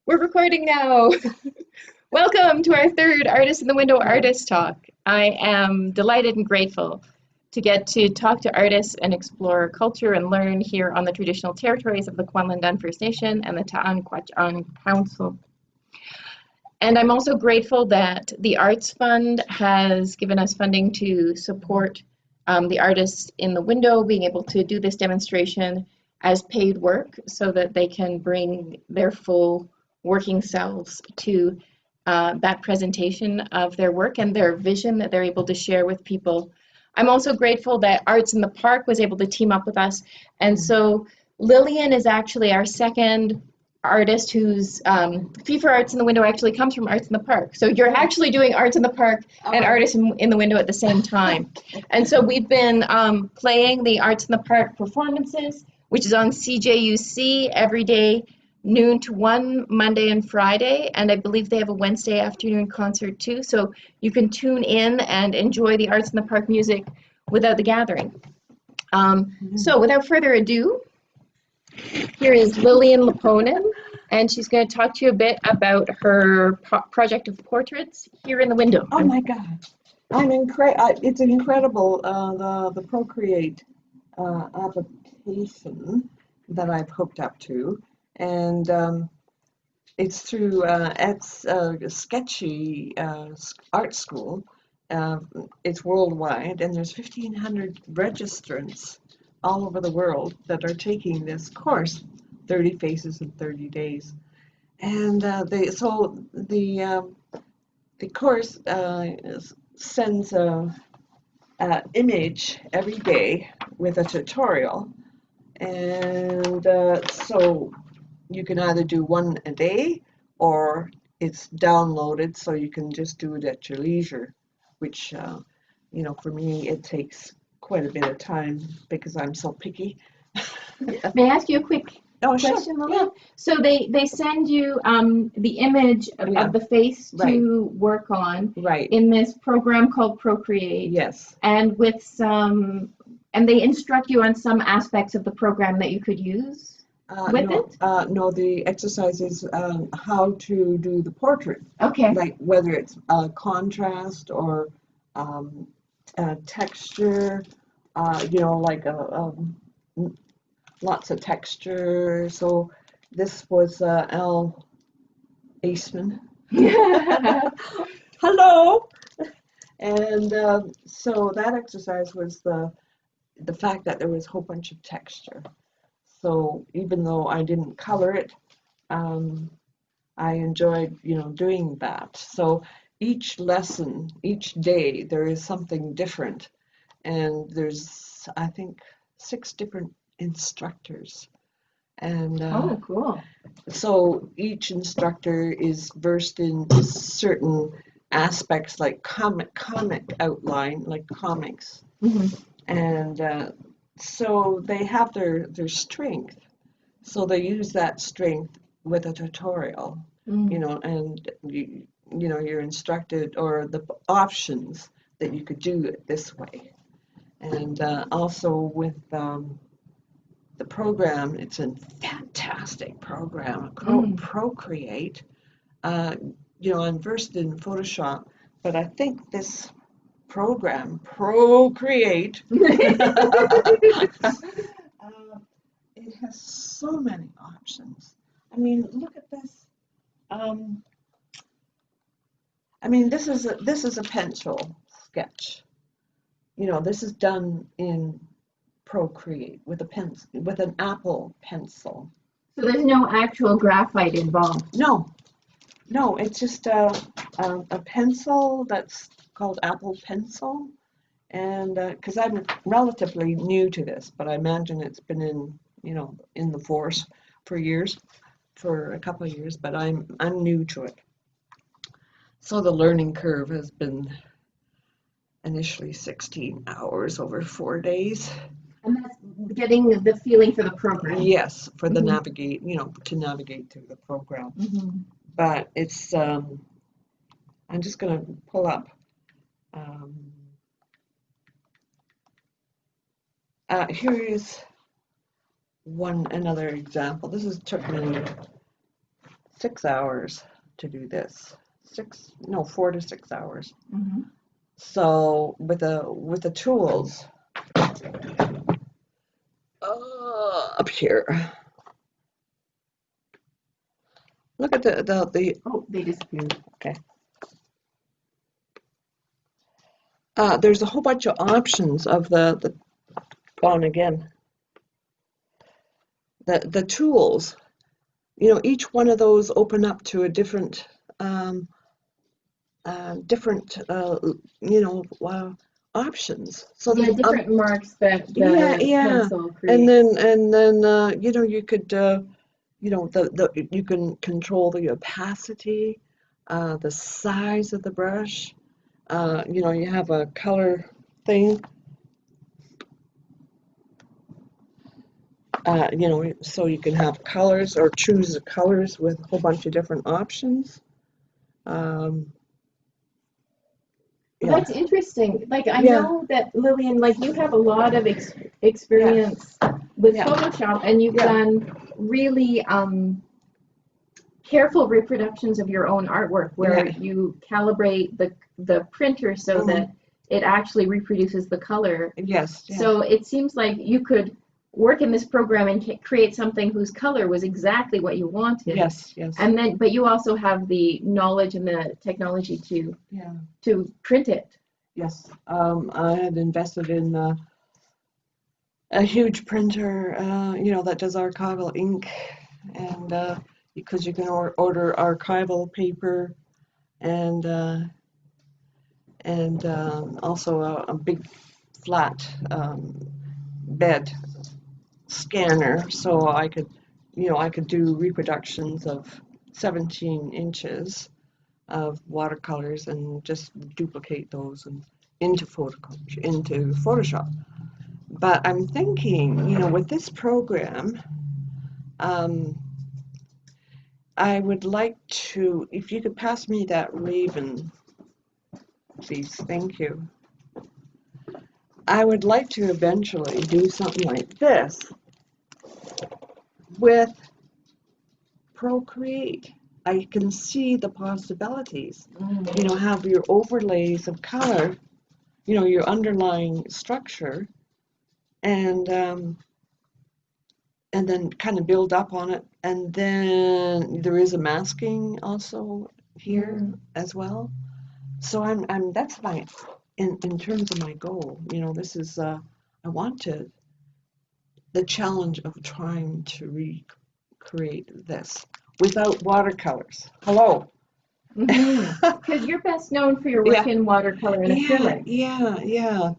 We're recording now. Welcome to our third Artist in the Window Artist Talk. I am delighted and grateful to get to talk to artists and explore culture and learn here on the traditional territories of the Kwanlundan First Nation and the Ta'an Kwach'an Council. And I'm also grateful that the Arts Fund has given us funding to support the artists in the window being able to do this demonstration as paid work so that they can bring their full working selves to that presentation of their work and their vision that they're able to share with people. I'm also grateful that Arts in the Park was able to team up with us. And so Lillian is actually our second artist whose fee for Arts in the Window actually comes from Arts in the Park. So you're actually doing Arts in the Park and Artists in the Window at the same time. And so we've been playing the Arts in the Park performances, which is on CJUC every day, noon to 1, Monday and Friday, and I believe they have a Wednesday afternoon concert too, so you can tune in and enjoy the Arts in the Park music without the gathering. So without further ado, here is Lillian Loponen, and she's going to talk to you a bit about her project of portraits here in the window. Oh my God, it's incredible, the Procreate application that I've hooked up to, and it's through Sketchy Art School. It's worldwide, and there's 1,500 registrants all over the world that are taking this course, 30 Faces in 30 Days. And the course sends an image every day with a tutorial, and so you can either do one a day or it's downloaded so you can just do it at your leisure, which for me it takes quite a bit of time because I'm so picky. May I ask you a quick question, Lillian? Yeah. So they send you the image of the face to work on in this program called Procreate. Yes. And with and they instruct you on some aspects of the program that you could use with it? No, the exercise is how to do the portrait. Okay. Like whether it's contrast or texture, like lots of texture. So this was Al Aceman. Hello. And so that exercise was the fact that there was a whole bunch of texture. So even though I didn't color it, I enjoyed, doing that. So each lesson, each day, there is something different. And there's, I think, 6 different instructors. And oh, cool. So each instructor is versed in certain aspects like comic outline, like comics. Mm-hmm. And so they have their strength. So they use that strength with a tutorial, and you're instructed or the options that you could do it this way. And also with the program, it's a fantastic program, Procreate. I'm versed in Photoshop, but I think this program, Procreate, it has so many options. I mean, look at this. This is a pencil sketch. This is done in Procreate with an Apple pencil. So there's no actual graphite involved? No, it's just a pencil that's called Apple Pencil, and because I'm relatively new to this, but I imagine it's been in the force for a couple of years, but I'm new to it. So the learning curve has been initially 16 hours over 4 days. And that's getting the feeling for the program. Yes, for the navigate, to navigate through the program. But it's, I'm just going to pull up. Here is another example. This took me 6 hours to do this. 4 to 6 hours. Mm-hmm. So with the tools up here, look at the Oh, they disappeared. okay. There's a whole bunch of options of the on again. The tools, each one of those open up to a different options. So Yeah, there's different marks that yeah, the yeah, pencil and creates. then you could you can control the opacity, the size of the brush. You have a color thing. So you can have colors or choose the colors with a whole bunch of different options. Um, Well, yeah, that's interesting. Like, I yeah, know that Lillian, like you have a lot of yeah, experience with yeah, Photoshop, and you've yeah, done really careful reproductions of your own artwork, where yeah. you calibrate the printer so Hmm. that it actually reproduces the color. Yes, yes, So it seems like you could work in this program and create something whose color was exactly what you wanted. yes, yes, And then, but you also have the knowledge and the technology yeah, to print it. yes. I had invested in a huge printer, that does archival ink, and because you can order archival paper and also a big flat bed scanner, so I could do reproductions of 17 inches of watercolors and just duplicate those and into Photoshop. But I'm thinking, with this program, um, I would like to, if you could pass me that Raven, please, thank you. I would like to eventually do something like this with Procreate. I can see the possibilities. Have your overlays of color, your underlying structure, and then kind of build up on it. And then there is a masking also here as well. So that's my, in terms of my goal, this is, I wanted the challenge of trying to recreate this without watercolors. Hello. Because you're best known for your work Yeah, in watercolor and yeah, acrylic. yeah, yeah.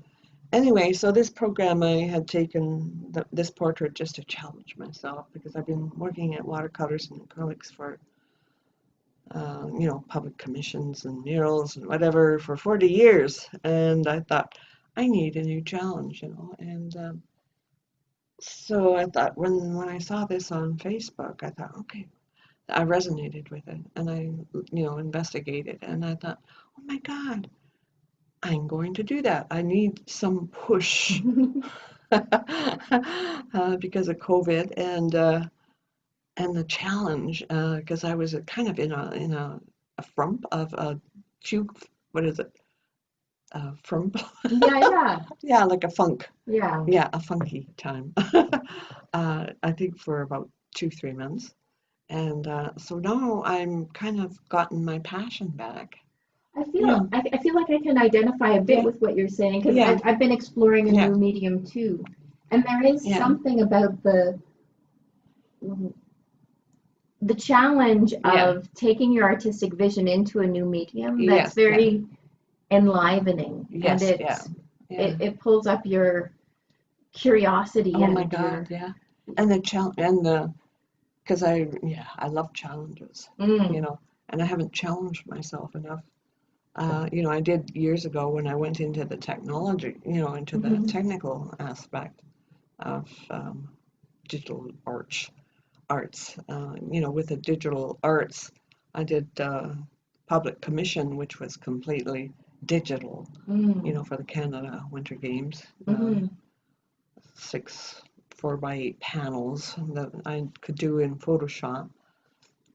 Anyway, so this program, I had taken this portrait just to challenge myself because I've been working at watercolors and acrylics for, public commissions and murals and whatever for 40 years. And I thought, I need a new challenge, And so I thought, when I saw this on Facebook, I thought, okay, I resonated with it. And I, investigated. And I thought, oh my God, I'm going to do that. I need some push because of COVID and the challenge because I was kind of in a frump of a few, what is it? Frump? Yeah, yeah, Yeah, like a funk. yeah. Yeah, a funky time. I think for about 2, 3 months. And so now I'm kind of gotten my passion back. Yeah, I feel like I can identify a bit yeah, with what you're saying because yeah, I've been exploring a yeah, new medium too. And there is yeah, something about the challenge yeah. of taking your artistic vision into a new medium that's Yes, yeah, very enlivening, and yes, yeah, yeah. it pulls up your curiosity Oh my and God, your yeah. And the challenge, because I love challenges, you mm, know, and I haven't challenged myself enough. I did years ago when I went into the technology, into the mhm. technical aspect of digital arts. With the digital arts, I did public commission, which was completely digital, Mm, for the Canada Winter Games. mhm. 6 4x8 panels that I could do in Photoshop.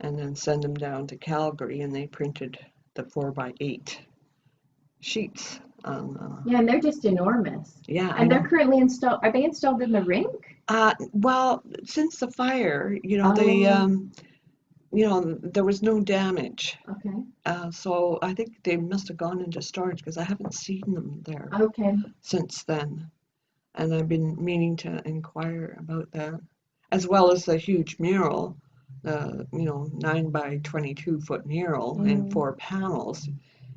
and then send them down to Calgary, and they printed the 4x8 sheets on. Yeah, and they're just enormous. Yeah, I And they're know. currently installed. Are they installed in the rink? Well, since the fire, Oh, there was no damage. okay. So I think they must have gone into storage because I haven't seen them there Okay. since then. And I've been meaning to inquire about that, as well as the huge mural, the 9 by 22 foot mural in Mm. 4 panels.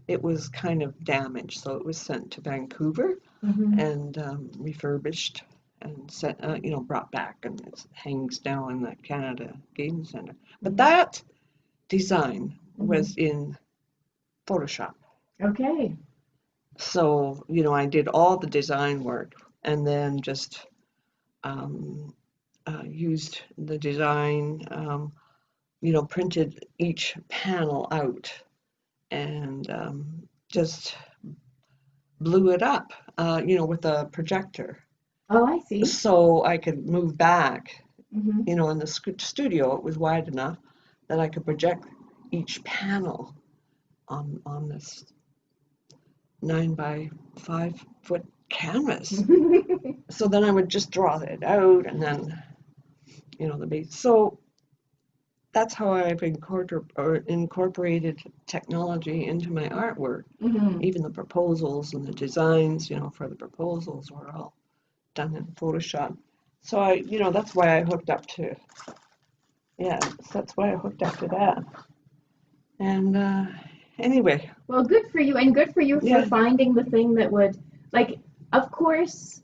It was kind of damaged, so it was sent to Vancouver Mm-hmm. and refurbished and sent, brought back, and it hangs now in the Canada Game Center. But Mm-hmm. that design Mm-hmm. was in Photoshop. Okay. So, I did all the design work and then just um, used the design, printed each panel out and just blew it up, with a projector. Oh, I see. So I could move back, Mm-hmm. in the studio, it was wide enough that I could project each panel on this 9 by 5 foot canvas. So then I would just draw it out and then, the base. So that's how I've incorporated technology into my artwork. Mm-hmm. Even the proposals and the designs, for the proposals were all done in Photoshop. So that's why I hooked up to, yeah, that's why I hooked up to that. And anyway, Well, good for you, and good for you for yeah, finding the thing that would, like, of course,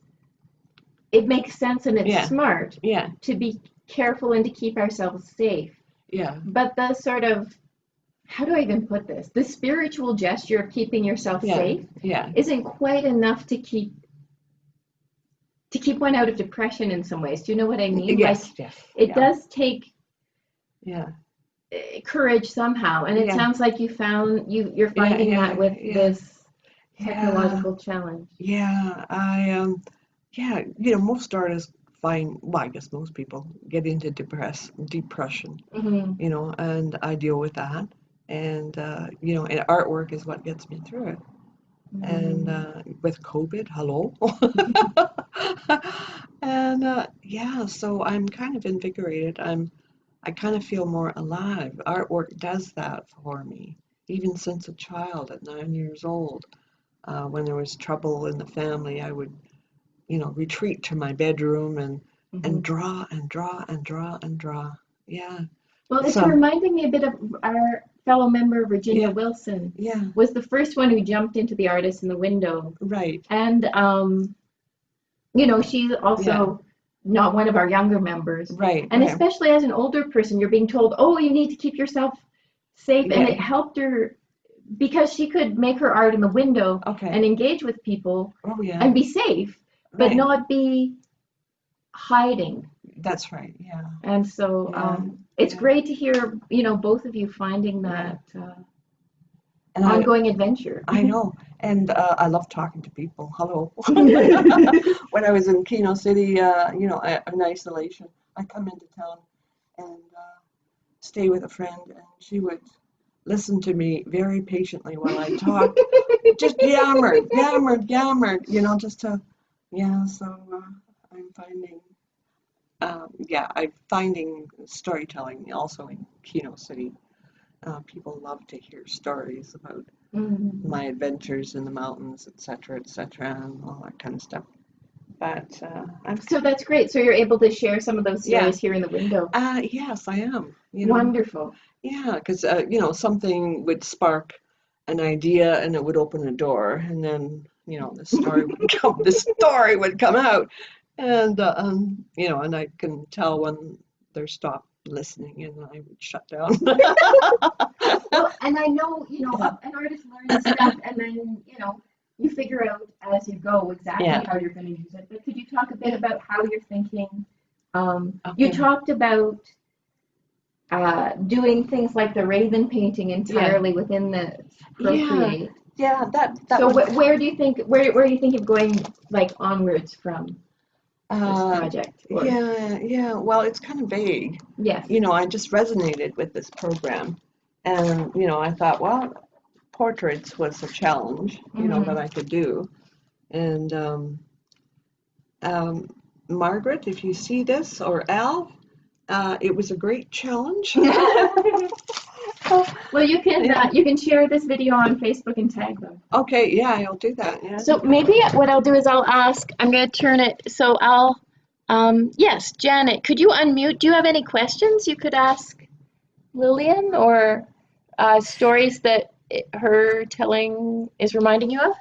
it makes sense and it's yeah, smart yeah, to be careful and to keep ourselves safe. yeah, But the sort of, how do I even put this? The spiritual gesture of keeping yourself yeah, safe yeah. isn't quite enough to keep one out of depression in some ways. Do you know what I mean? Like, Yes, yes, it yeah, does take yeah, courage somehow, and it yeah, sounds like you're yeah, finding yeah, that with yeah, this yeah, technological challenge. yeah. Yeah, most artists find, well, I guess most people get into depression, Hmm. and I deal with that. And, and artwork is what gets me through it. And Mm. with COVID, hello. And yeah, so I'm kind of invigorated. I kind of feel more alive. Artwork does that for me, even since a child at 9 years old. When there was trouble in the family, I would, retreat to my bedroom and Hmm. draw and draw and draw and draw. Yeah. Well, it's So, reminding me a bit of our fellow member Virginia yeah, Wilson yeah, was the first one who jumped into the artist in the window. right. And she's Yeah, also not one of our younger members. right, And right. especially as an older person, you're being told, oh, you need to keep yourself safe. And Yeah, it helped her because she could make her art in the window okay. and engage with people Oh, yeah, and be safe, but right. not be hiding. That's right. Yeah, And so yeah, it's yeah, great to hear, both of you finding yeah. that And ongoing adventure. I know, and I love talking to people. Hello. When I was in Keno City, in isolation, I come into town and stay with a friend, and she would listen to me very patiently while I talked, just yammered, just to, yeah. So I'm finding, I'm finding storytelling also in Keno City. People love to hear stories about Mhm. my adventures in the mountains, et cetera, and all that kind of stuff. But I'm, So that's great. So you're able to share some of those yeah, stories here in the window. yes, I am. Wonderful. Yeah, because something would spark an idea, and it would open a door, and then the story would come. The story would come out, and and I can tell when they're stopped listening, and I would shut down. Well, and I know, Yeah, an artist learns stuff and then, you figure out as you go exactly yeah, how you're going to use it. But could you talk a bit yeah. about how you're thinking? You Okay. talked about doing things like the raven painting Yeah, entirely within the yeah, Procreate. yeah. That So would. where do you think, where are you thinking of going like onwards from? this project? Or... Yeah. Well, it's kind of vague. Yes. I just resonated with this program, and I thought, well, portraits was a challenge, that I could do, and Margaret, if you see this, or Al, it was a great challenge. Well, you can share this video on Facebook and tag them. Okay, yeah, I'll do that. Yeah. So maybe what I'll do is I'll ask. I'm going to turn it. So I'll. Yes, Janet, could you unmute? Do you have any questions you could ask Lillian, or stories that her telling is reminding you of?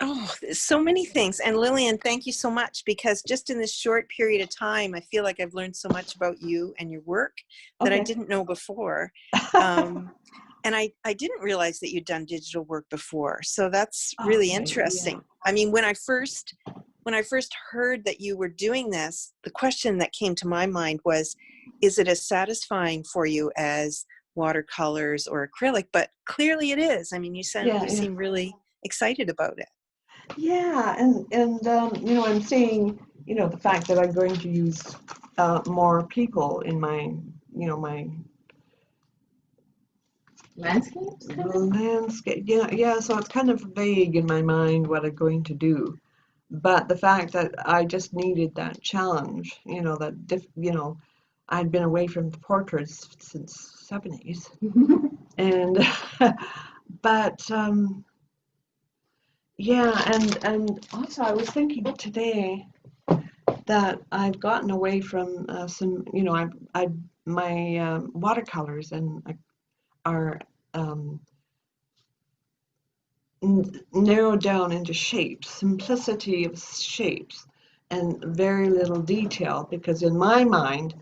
Oh, so many things. And Lillian, thank you so much, because just in this short period of time, I feel like I've learned so much about you and your work that I didn't know before. And I didn't realize that you'd done digital work before. So that's really interesting. Yeah. I mean, when I first heard that you were doing this, the question that came to my mind was, is it as satisfying for you as watercolors or acrylic? But clearly it is. I mean, you seem really excited about it. Yeah, and I'm seeing, the fact that I'm going to use more people in my, my landscapes. Landscape, yeah. So it's kind of vague in my mind what I'm going to do, but the fact that I just needed that challenge, I'd been away from the portraits since '70s, and but. Yeah, and also I was thinking today that I've gotten away from some, my watercolors and are narrowed down into shapes, simplicity of shapes, and very little detail, because in my mind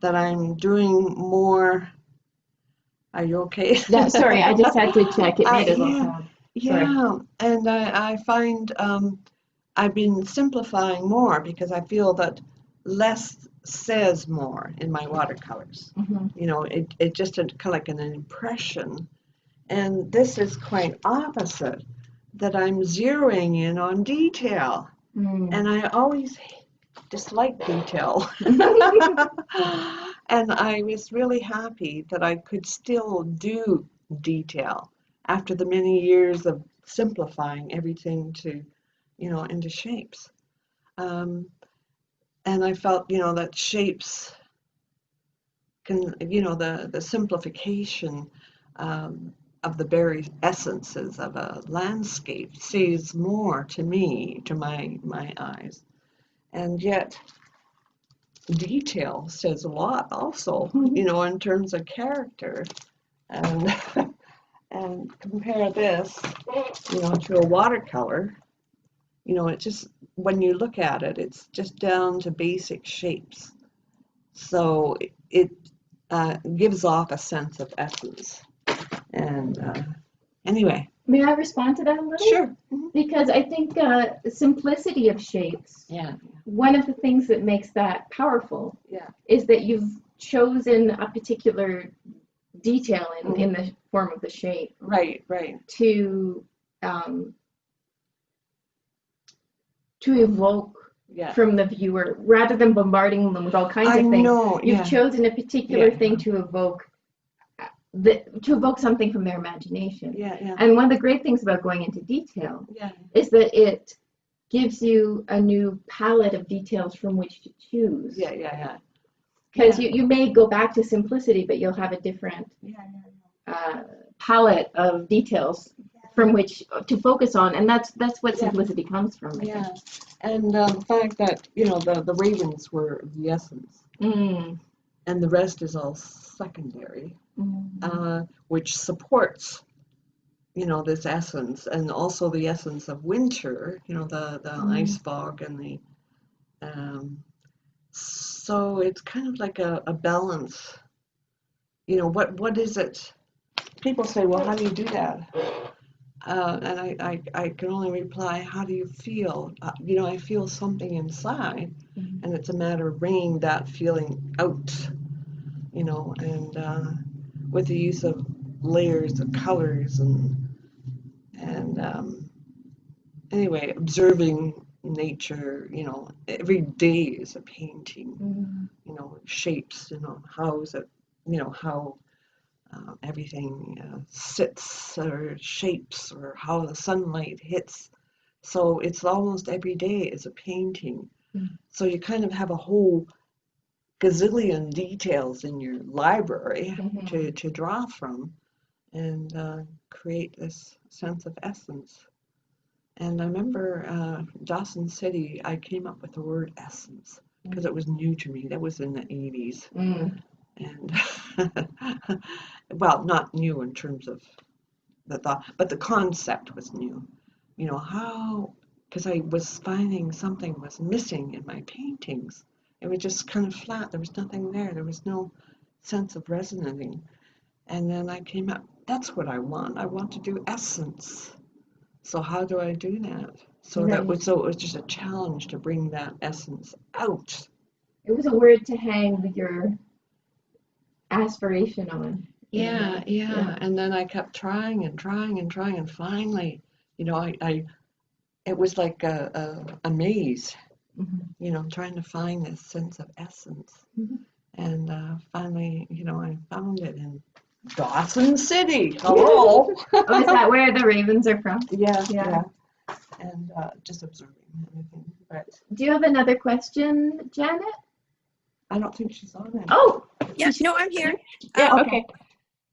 that I'm doing more. Are you okay? Yeah, sorry, I just had to check. It made it look bad. Yeah, and I find I've been simplifying more, because I feel that less says more in my watercolors. It just kind of like an impression. And this is quite opposite, that I'm zeroing in on detail. And I always dislike detail. And I was really happy that I could still do detail after the many years of simplifying everything to, into shapes. And I felt, that shapes can, the simplification of the very essences of a landscape says more to me, to my eyes. And yet, detail says a lot also, in terms of character. And and compare this, to a watercolor, it just, when you look at it, it's just down to basic shapes. So it gives off a sense of essence. And anyway. May I respond to that a little? Sure. Because I think the simplicity of shapes, one of the things that makes that powerful is that you've chosen a particular detail in the form of the shape. Right. To evoke from the viewer, rather than bombarding them with all kinds of things. You've chosen a particular thing to evoke something from their imagination. And one of the great things about going into detail is that it gives you a new palette of details from which to choose. Because you may go back to simplicity, but you'll have a different palette of details from which to focus on, and that's what simplicity comes from. And the fact that the ravens were the essence, and the rest is all secondary, which supports this essence, and also the essence of winter, the ice fog and the so it's kind of like a balance. What is it? People say, well, how do you do that? And I can only reply, how do you feel? I feel something inside, and it's a matter of bringing that feeling out, and with the use of layers of colors and anyway, observing nature, every day is a painting, Mm. shapes, how is it, how everything sits or shapes or how the sunlight hits. So it's almost every day is a painting. Mm. So you kind of have a whole gazillion details in your library to draw from and create this sense of essence. And I remember Dawson City, I came up with the word essence because it was new to me. That was in the 80s. Mm. And well, not new in terms of the thought, but the concept was new. How, because I was finding something was missing in my paintings. It was just kind of flat. There was nothing there. There was no sense of resonating. And then I came up, that's what I want. I want to do essence. So how do I do that? So Right. so it was just a challenge to bring that essence out. It was a word to hang your aspiration on. Yeah. And then I kept trying and trying and trying, and finally, I it was like a maze, trying to find this sense of essence. And finally, I found it in Dawson City. Hello. Oh, is that where the ravens are from? Yeah. And just observing everything. But Do you have another question, Janet? I don't think she's on it. Oh, Yeah, no, I'm here. yeah, okay.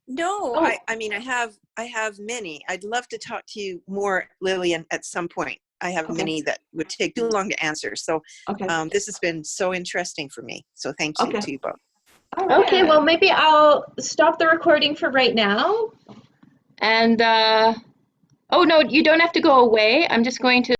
No, Oh. I mean, I have many. I'd love to talk to you more, Lillian, at some point. I have many that would take too long to answer. So this has been so interesting for me. So thank you to you both. Okay, well, maybe I'll stop the recording for right now. And, oh, no, you don't have to go away. I'm just going to